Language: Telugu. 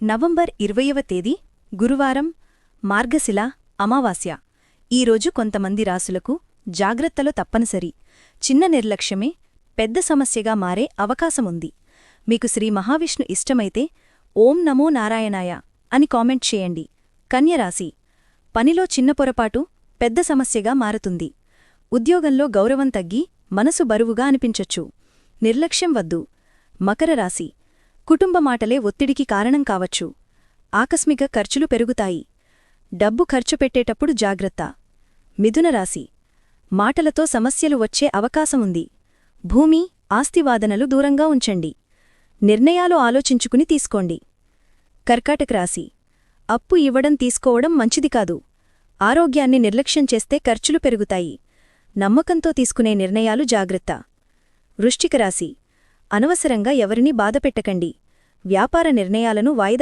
నవంబర్ 20వ తేదీ గురువారం మార్గశిల అమావాస్య. ఈరోజు కొంతమంది రాసులకు జాగ్రత్తలు తప్పనిసరి. చిన్న నిర్లక్ష్యమే పెద్ద సమస్యగా మారే అవకాశముంది. మీకు శ్రీ మహావిష్ణు ఇష్టమైతే ఓం నమో నారాయణాయ అని కామెంట్ చేయండి. కన్యరాశి. పనిలో చిన్న పొరపాటు పెద్ద సమస్యగా మారుతుంది. ఉద్యోగంలో గౌరవం తగ్గి మనసు బరువుగా అనిపించొచ్చు. నిర్లక్ష్యం వద్దు. మకర రాశి. కుటుంబ మాటలే ఒత్తిడికి కారణం కావచ్చు. ఆకస్మిక ఖర్చులు పెరుగుతాయి. డబ్బు ఖర్చు పెట్టేటప్పుడు జాగ్రత్త. మిథున రాశి. మాటలతో సమస్యలు వచ్చే అవకాశముంది. భూమి, ఆస్తివాదనలు దూరంగా ఉంచండి. నిర్ణయాలు ఆలోచించుకుని తీసుకోండి. కర్కాటక రాశి. అప్పు ఇవ్వడం తీసుకోవడం మంచిది కాదు. ఆరోగ్యాన్ని నిర్లక్ష్యం చేస్తే ఖర్చులు పెరుగుతాయి. నమ్మకంతో తీసుకునే నిర్ణయాలు జాగ్రత్త. వృశ్చిక రాశి. అనవసరంగా ఎవరినీ బాధపెట్టకండి. వ్యాపార నిర్ణయాలను వాయిదా